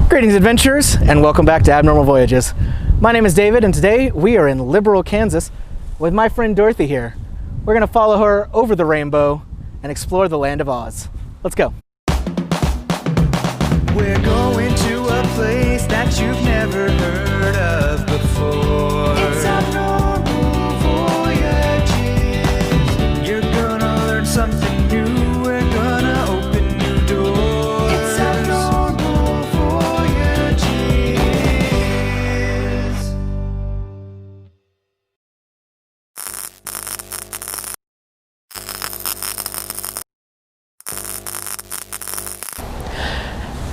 Greetings, adventurers, and welcome back to Abnormal Voyages. My name is David, and today we are in Liberal, Kansas with my friend Dorothy here. We're going to follow her over the rainbow and explore the land of Oz. Let's go. We're going to a place that you've never heard of before. It's Abnormal Voyages. You're gonna learn something new. We're gonna open new doors. It's Abnormal Voyages.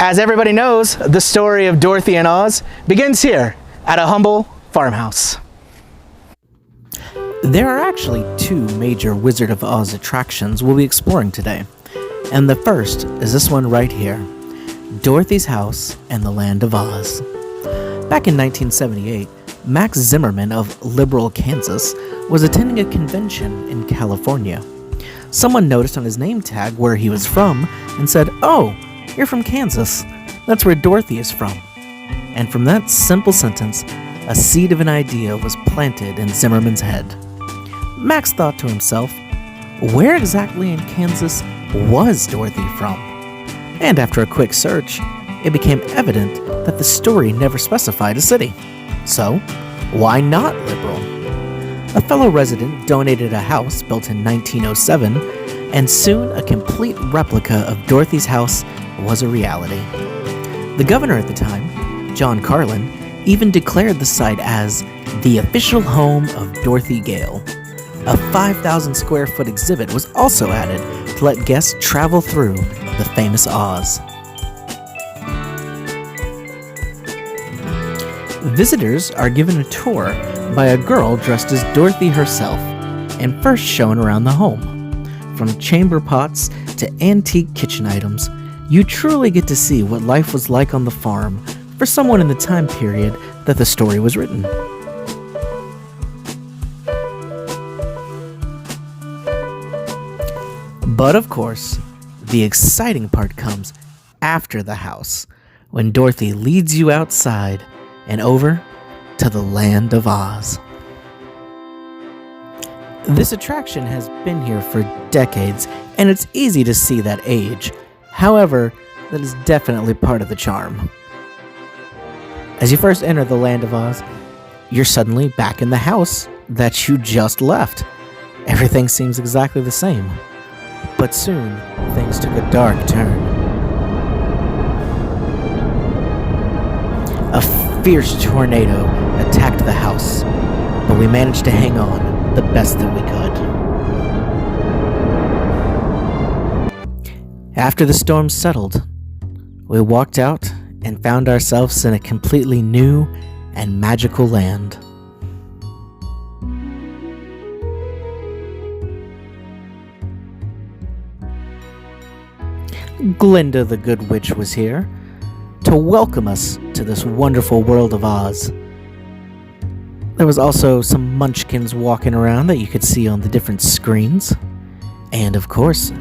As everybody knows, the story of Dorothy and Oz begins here at a humble farmhouse. There are actually two major Wizard of Oz attractions we'll be exploring today, and the first is this one right here, Dorothy's House and the Land of Oz. Back in 1978, Max Zimmerman of Liberal, Kansas was attending a convention in California. Someone noticed on his name tag where he was from and said, "Oh, you're from Kansas. That's where Dorothy is from." And from that simple sentence, a seed of an idea was planted in Zimmerman's head. Max thought to himself, where exactly in Kansas was Dorothy from? And after a quick search, it became evident that the story never specified a city. So, why not Liberal? A fellow resident donated a house built in 1907, and soon a complete replica of Dorothy's house was a reality. The governor at the time, John Carlin, even declared the site as the official home of Dorothy Gale. A 5,000 square foot exhibit was also added to let guests travel through the famous Oz. Visitors are given a tour by a girl dressed as Dorothy herself and first shown around the home. From chamber pots to antique kitchen items, you truly get to see what life was like on the farm for someone in the time period that the story was written. But of course, the exciting part comes after the house, when Dorothy leads you outside and over to the Land of Oz. This attraction has been here for decades, and it's easy to see that age. However, that is definitely part of the charm. As you first enter the Land of Oz, you're suddenly back in the house that you just left. Everything seems exactly the same. But soon, things took a dark turn. A fierce tornado attacked the house, but we managed to hang on the best that we could. After the storm settled, we walked out and found ourselves in a completely new and magical land. Glinda the Good Witch was here to welcome us to this wonderful world of Oz. There was also some munchkins walking around that you could see on the different screens. And of course,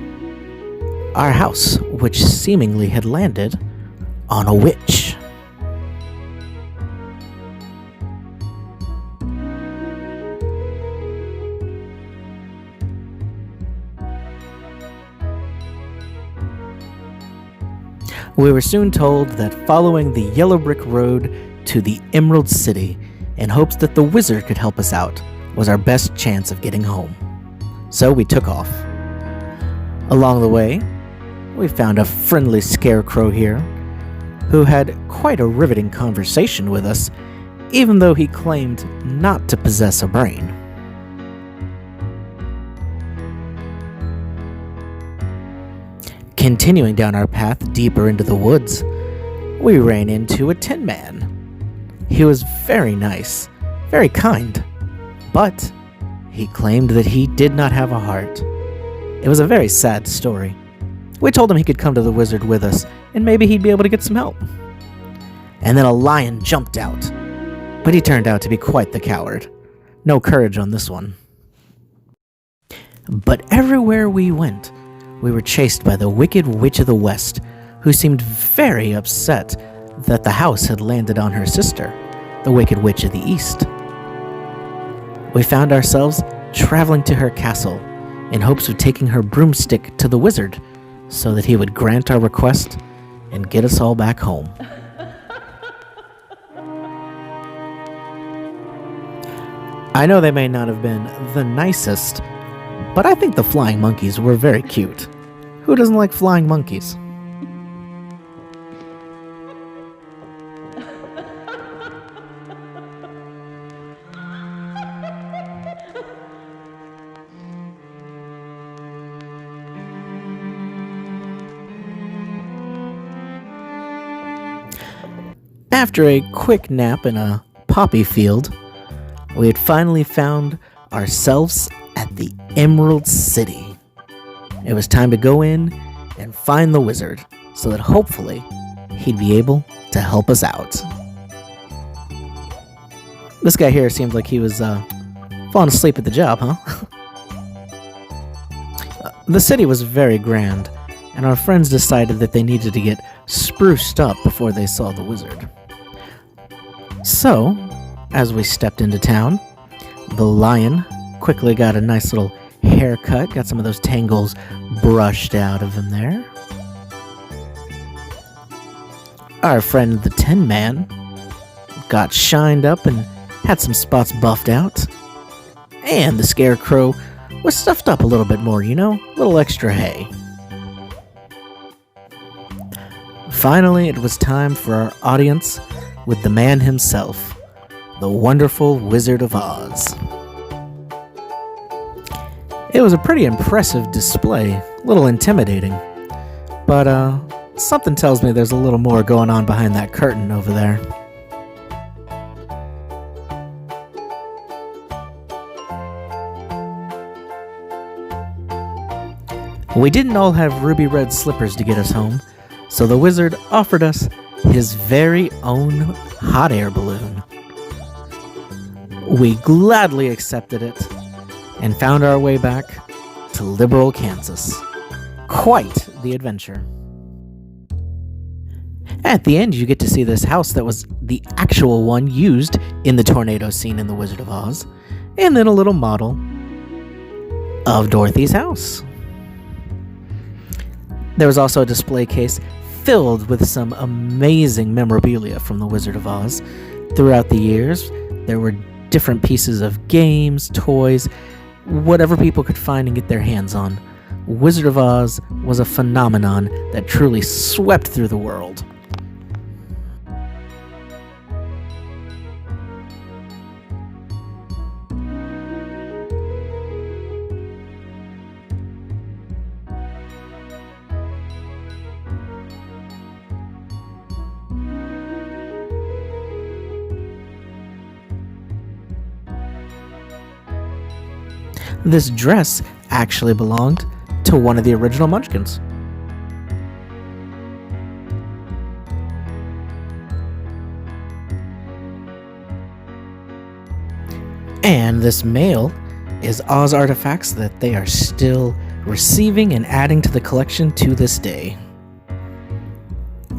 our house, which seemingly had landed on a witch. We were soon told that following the yellow brick road to the Emerald City in hopes that the wizard could help us out was our best chance of getting home. So we took off. Along the way, we found a friendly Scarecrow here, who had quite a riveting conversation with us, even though he claimed not to possess a brain. Continuing down our path deeper into the woods, we ran into a Tinman. He was very nice, very kind, but he claimed that he did not have a heart. It was a very sad story. We told him he could come to the wizard with us, and maybe he'd be able to get some help. And then a lion jumped out, but he turned out to be quite the coward. No courage on this one. But everywhere we went, we were chased by the Wicked Witch of the West, who seemed very upset that the house had landed on her sister, the Wicked Witch of the East. We found ourselves traveling to her castle in hopes of taking her broomstick to the wizard so that he would grant our request and get us all back home. I know they may not have been the nicest, but I think the flying monkeys were very cute. Who doesn't like flying monkeys? After a quick nap in a poppy field, we had finally found ourselves at the Emerald City. It was time to go in and find the wizard so that hopefully he'd be able to help us out. This guy here seems like he was falling asleep at the job, huh? The city was very grand, and our friends decided that they needed to get spruced up before they saw the wizard. So, as we stepped into town, the lion quickly got a nice little haircut, got some of those tangles brushed out of him there. Our friend the Tinman got shined up and had some spots buffed out. And the Scarecrow was stuffed up a little bit more, you know, a little extra hay. Finally, it was time for our audience with the man himself, the wonderful Wizard of Oz. It was a pretty impressive display, a little intimidating, but something tells me there's a little more going on behind that curtain over there. We didn't all have ruby red slippers to get us home, so the wizard offered us his very own hot air balloon. We gladly accepted it and found our way back to Liberal, Kansas. Quite the adventure. At the end, you get to see this house that was the actual one used in the tornado scene in The Wizard of Oz, and then a little model of Dorothy's house. There was also a display case filled with some amazing memorabilia from The Wizard of Oz. Throughout the years, there were different pieces of games, toys, whatever people could find and get their hands on. Wizard of Oz was a phenomenon that truly swept through the world. This dress actually belonged to one of the original Munchkins. And this mail is Oz artifacts that they are still receiving and adding to the collection to this day.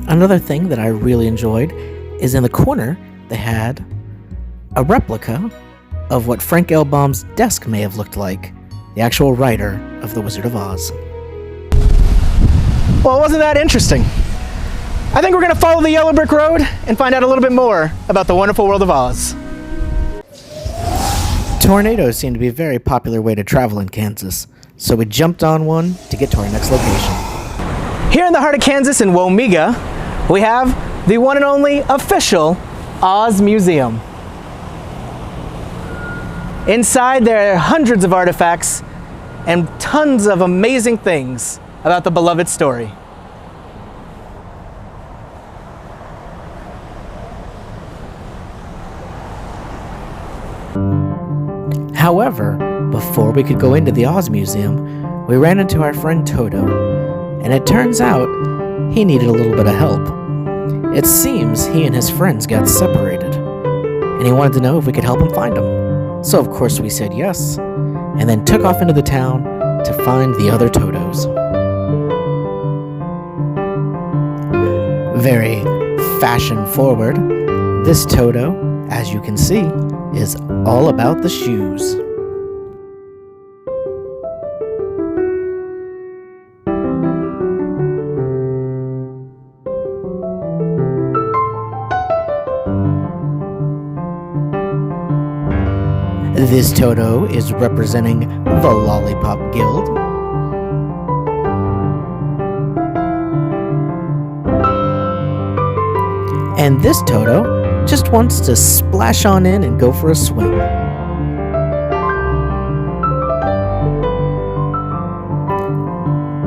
Another thing that I really enjoyed is in the corner they had a replica of what Frank L. Baum's desk may have looked like, the actual writer of The Wizard of Oz. Well, wasn't that interesting? I think we're going to follow the yellow brick road and find out a little bit more about the wonderful world of Oz. Tornadoes seem to be a very popular way to travel in Kansas, so we jumped on one to get to our next location. Here in the heart of Kansas in Womega, we have the one and only official Oz Museum. Inside there are hundreds of artifacts and tons of amazing things about the beloved story. However, before we could go into the Oz Museum, we ran into our friend Toto, and it turns out he needed a little bit of help. It seems he and his friends got separated, and he wanted to know if we could help him find them. So of course we said yes, and then took off into the town to find the other Totos. Very Fashion forward, this Toto, as you can see, is all about the shoes. This Toto is representing the Lollipop Guild. And this Toto just wants to splash on in and go for a swim.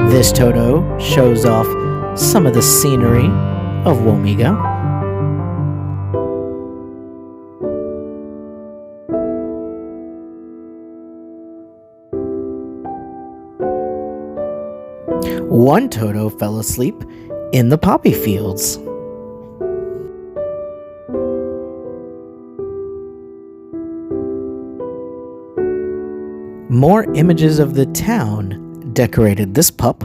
This Toto shows off some of the scenery of Womega. One Toto fell asleep in the poppy fields. More images of the town decorated this pup.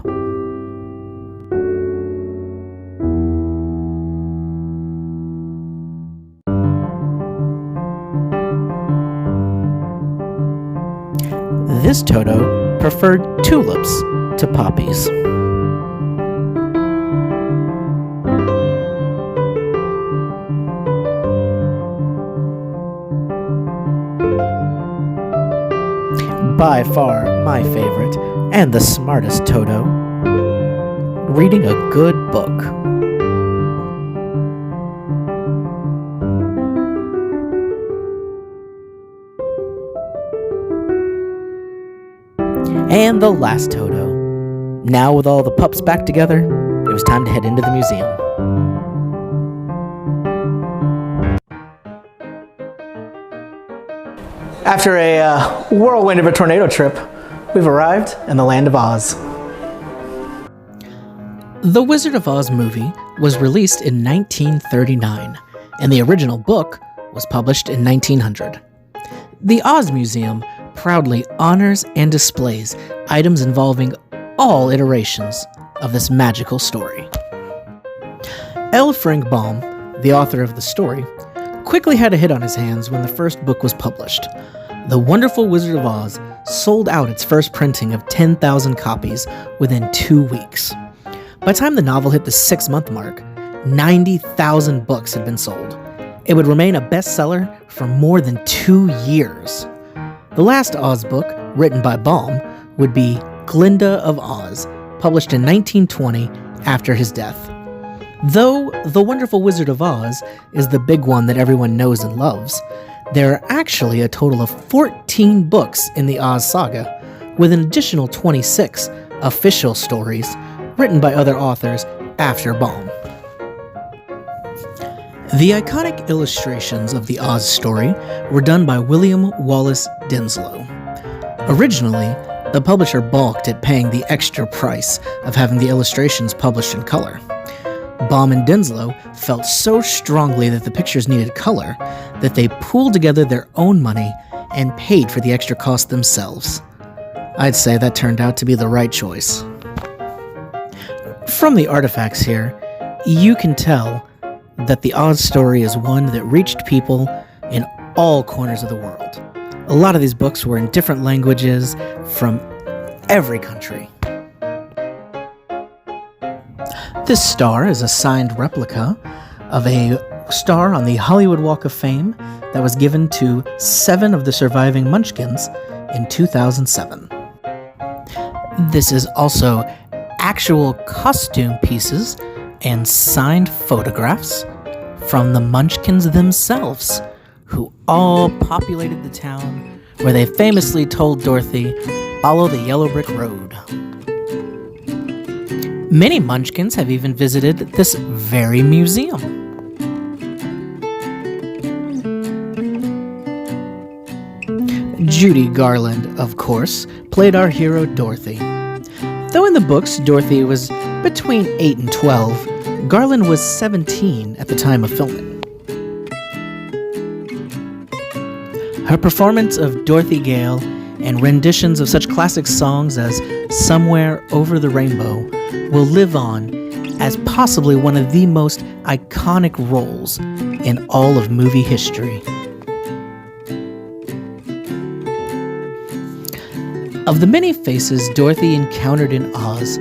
This Toto preferred tulips to poppies. By far my favorite and the smartest Toto, reading a good book. And the last Toto. Now with all the pups back together, it was time to head into the museum. After a whirlwind of a tornado trip, we've arrived in the Land of Oz. The Wizard of Oz movie was released in 1939, and the original book was published in 1900. The Oz Museum proudly honors and displays items involving all iterations of this magical story. L. Frank Baum, the author of the story, quickly had a hit on his hands when the first book was published. The Wonderful Wizard of Oz sold out its first printing of 10,000 copies within 2 weeks. By the time the novel hit the 6-month mark, 90,000 books had been sold. It would remain a bestseller for more than 2 years. The last Oz book, written by Baum, would be Glinda of Oz, published in 1920 after his death. Though The Wonderful Wizard of Oz is the big one that everyone knows and loves, there are actually a total of 14 books in the Oz saga, with an additional 26 official stories written by other authors after Baum. The iconic illustrations of the Oz story were done by William Wallace Dinslow. Originally, the publisher balked at paying the extra price of having the illustrations published in color. Baum and Dinslow felt so strongly that the pictures needed color that they pooled together their own money and paid for the extra cost themselves. I'd say that turned out to be the right choice. From the artifacts here, you can tell that the Oz story is one that reached people in all corners of the world. A lot of these books were in different languages from every country. This star is a signed replica of a star on the Hollywood Walk of Fame that was given to 7 of the surviving Munchkins in 2007. This is also actual costume pieces and signed photographs from the Munchkins themselves, who all populated the town where they famously told Dorothy, "Follow the yellow brick road." Many Munchkins have even visited this very museum. Judy Garland, of course, played our hero Dorothy. Though in the books Dorothy was between 8 and 12, Garland was 17 at the time of filming. Her performance of Dorothy Gale and renditions of such classic songs as Somewhere Over the Rainbow will live on as possibly one of the most iconic roles in all of movie history. Of the many faces Dorothy encountered in Oz,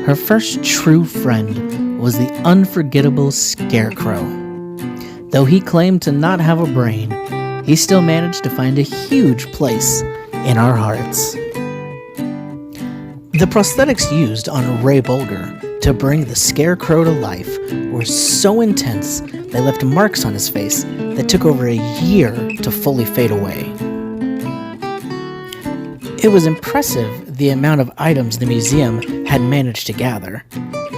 her first true friend was the unforgettable Scarecrow. Though he claimed to not have a brain, he still managed to find a huge place in our hearts. The prosthetics used on Ray Bolger to bring the Scarecrow to life were so intense they left marks on his face that took over a year to fully fade away. It was impressive the amount of items the museum had managed to gather.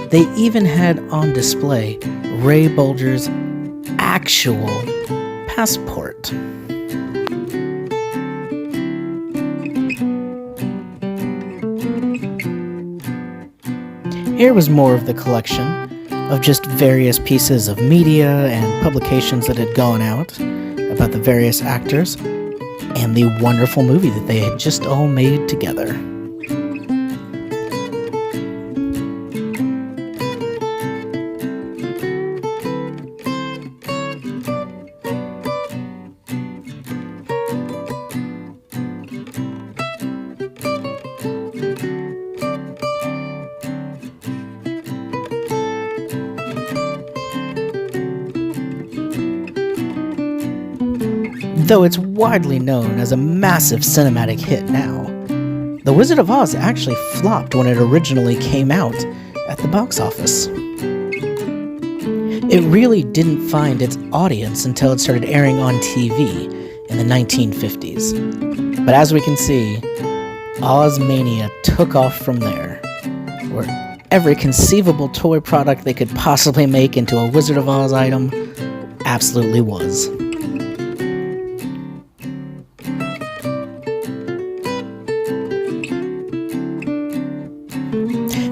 They even had on display Ray Bolger's actual passport. Here was more of the collection of just various pieces of media and publications that had gone out about the various actors and the wonderful movie that they had just all made together. Though it's widely known as a massive cinematic hit now, The Wizard of Oz actually flopped when it originally came out at the box office. It really didn't find its audience until it started airing on TV in the 1950s. But as we can see, Ozmania took off from there, where every conceivable toy product they could possibly make into a Wizard of Oz item absolutely was.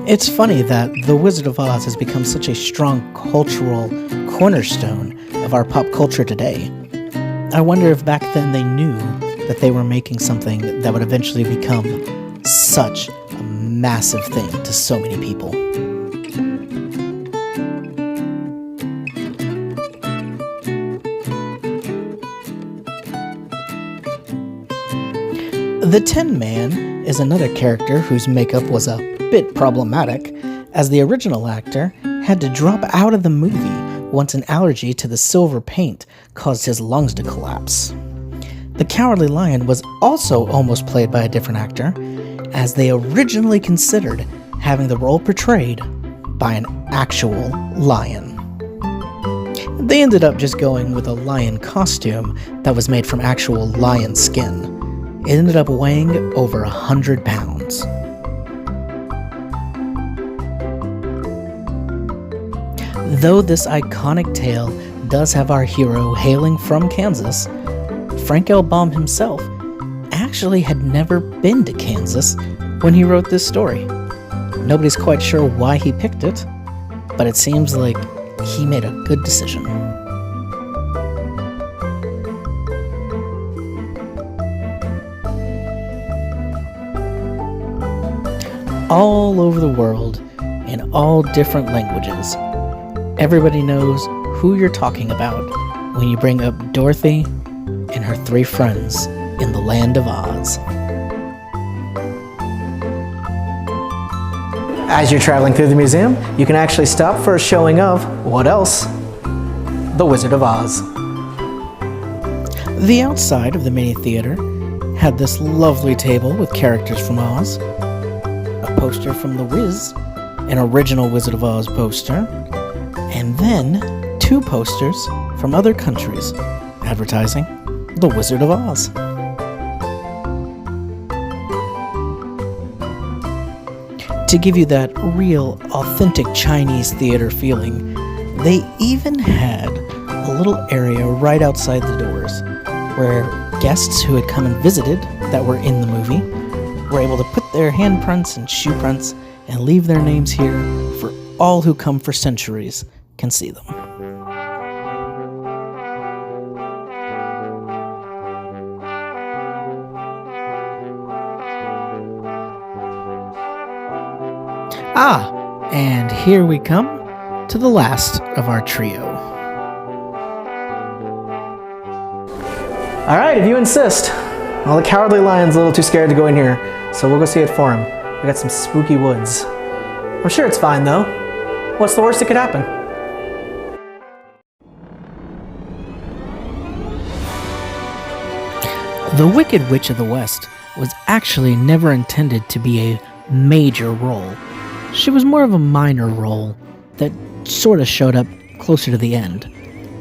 It's funny that The Wizard of Oz has become such a strong cultural cornerstone of our pop culture today. I wonder if back then they knew that they were making something that would eventually become such a massive thing to so many people. The Tinman is another character whose makeup was a bit problematic, as the original actor had to drop out of the movie once an allergy to the silver paint caused his lungs to collapse. The Cowardly Lion was also almost played by a different actor, as they originally considered having the role portrayed by an actual lion. They ended up just going with a lion costume that was made from actual lion skin. It ended up weighing over 100 pounds. Though this iconic tale does have our hero hailing from Kansas, Frank L. Baum himself actually had never been to Kansas when he wrote this story. Nobody's quite sure why he picked it, but it seems like he made a good decision. All over the world, in all different languages, everybody knows who you're talking about when you bring up Dorothy and her three friends in the Land of Oz. As you're traveling through the museum, you can actually stop for a showing of, what else? The Wizard of Oz. The outside of the mini theater had this lovely table with characters from Oz, a poster from The Wiz, an original Wizard of Oz poster, and then 2 posters from other countries advertising The Wizard of Oz. To give you that real, authentic Chinese theater feeling, they even had a little area right outside the doors where guests who had come and visited that were in the movie were able to put their handprints and shoe prints and leave their names here for all who come for centuries can see them. Ah, and here we come to the last of our trio. All right, if you insist. Well, the Cowardly Lion's a little too scared to go in here, so we'll go see it for him. We got some spooky woods. I'm sure it's fine, though. What's the worst that could happen? The Wicked Witch of the West was actually never intended to be a major role. She was more of a minor role that sort of showed up closer to the end.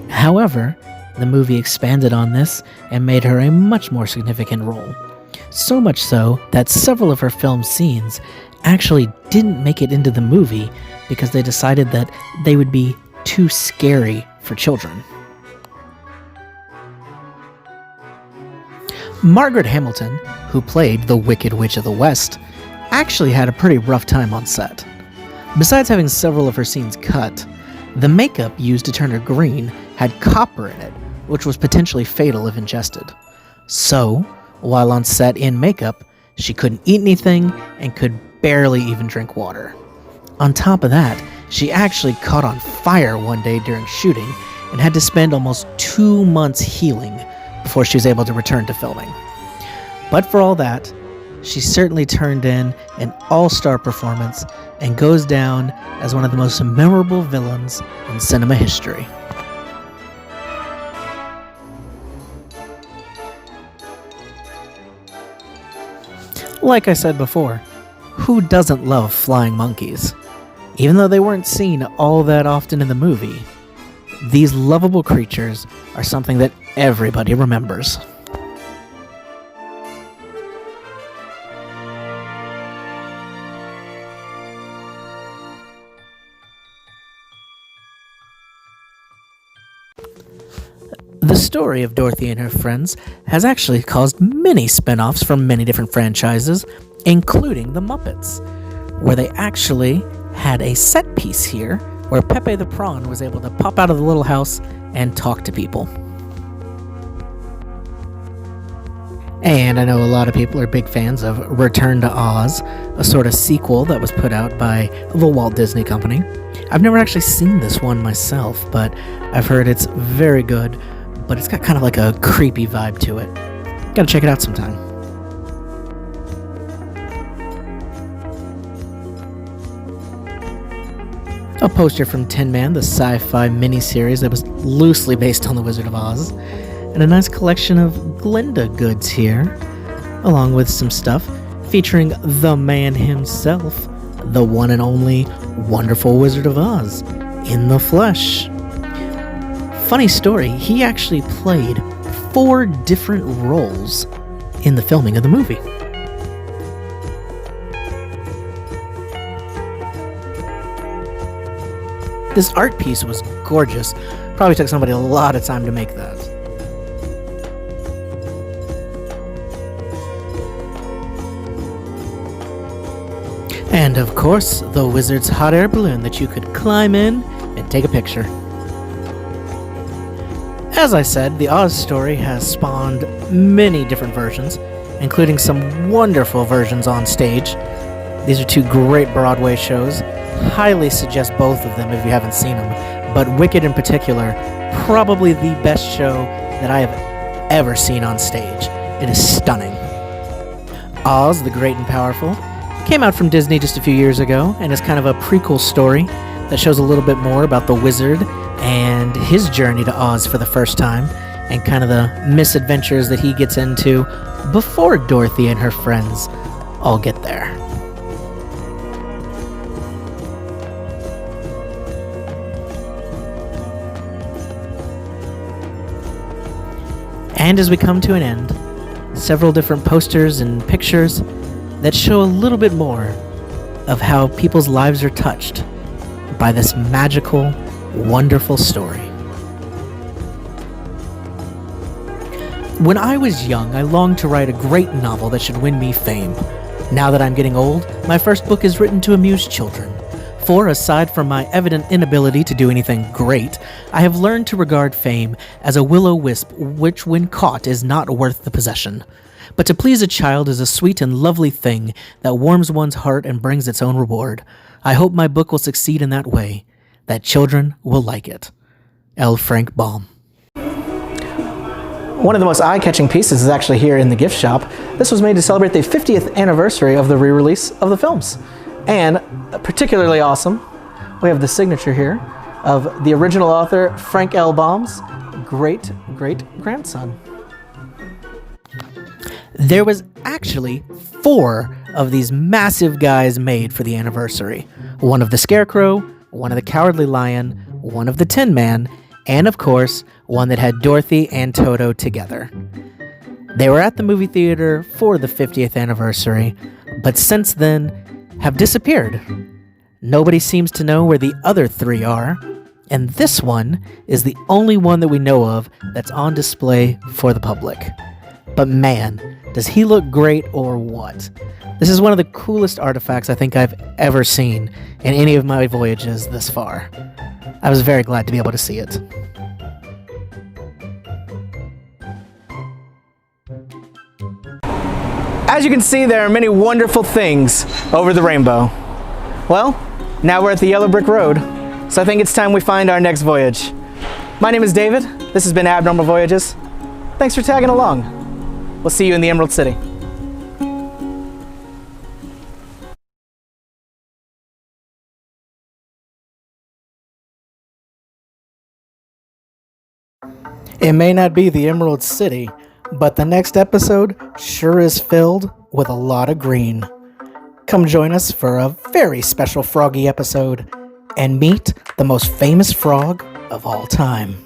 However, the movie expanded on this and made her a much more significant role. So much so that several of her film scenes actually didn't make it into the movie because they decided that they would be too scary for children. Margaret Hamilton, who played the Wicked Witch of the West, actually had a pretty rough time on set. Besides having several of her scenes cut, the makeup used to turn her green had copper in it, which was potentially fatal if ingested. So, while on set in makeup, she couldn't eat anything and could barely even drink water. On top of that, she actually caught on fire one day during shooting and had to spend almost 2 months healing before she was able to return to filming. But for all that, she certainly turned in an all-star performance and goes down as one of the most memorable villains in cinema history. Like I said before, who doesn't love flying monkeys? Even though they weren't seen all that often in the movie, these lovable creatures are something that everybody remembers. The story of Dorothy and her friends has actually caused many spin-offs from many different franchises, including The Muppets, where they actually had a set piece here where Pepe the Prawn was able to pop out of the little house and talk to people. And I know a lot of people are big fans of Return to Oz, a sort of sequel that was put out by the Walt Disney Company. I've never actually seen this one myself, but I've heard it's very good, but it's got kind of like a creepy vibe to it. Gotta check it out sometime. A poster from Tinman, the sci-fi miniseries that was loosely based on The Wizard of Oz, and a nice collection of Glinda goods here, along with some stuff featuring the man himself, the one and only wonderful Wizard of Oz, in the flesh. Funny story, he actually played 4 different roles in the filming of the movie. This art piece was gorgeous. Probably took somebody a lot of time to make that. And of course, the wizard's hot air balloon that you could climb in and take a picture. As I said, the Oz story has spawned many different versions, including some wonderful versions on stage. These are 2 great Broadway shows. Highly suggest both of them if you haven't seen them, but Wicked in particular, probably the best show that I have ever seen on stage. It is stunning. Oz, the Great and Powerful, came out from Disney just a few years ago and is kind of a prequel story that shows a little bit more about the wizard and his journey to Oz for the first time and kind of the misadventures that he gets into before Dorothy and her friends all get there. And as we come to an end, several different posters and pictures that show a little bit more of how people's lives are touched by this magical, wonderful story. When I was young, I longed to write a great novel that should win me fame. Now that I'm getting old, my first book is written to amuse children. For aside from my evident inability to do anything great, I have learned to regard fame as a will-o'-wisp which, when caught, is not worth the possession. But to please a child is a sweet and lovely thing that warms one's heart and brings its own reward. I hope my book will succeed in that way. that children will like it. L. Frank Baum. One of the most eye-catching pieces is actually here in the gift shop. This was made to celebrate the 50th anniversary of the re-release of the films. And particularly awesome, we have the signature here of the original author Frank L. Baum's great-great-grandson. There was actually 4 of these massive guys made for the anniversary. One of the Scarecrow, one of the Cowardly Lion, one of the Tinman, and of course, one that had Dorothy and Toto together. They were at the movie theater for the 50th anniversary, but since then have disappeared. Nobody seems to know where the other 3 are, and this one is the only one that we know of that's on display for the public. But man, does he look great or what? This is one of the coolest artifacts I think I've ever seen in any of my voyages this far. I was very glad to be able to see it. As you can see, there are many wonderful things over the rainbow. Well, now we're at the Yellow Brick Road, so I think it's time we find our next voyage. My name is David. This has been Abnormal Voyages. Thanks for tagging along. We'll see you in the Emerald City. It may not be the Emerald City, but the next episode sure is filled with a lot of green. Come join us for a very special Froggy episode and meet the most famous frog of all time.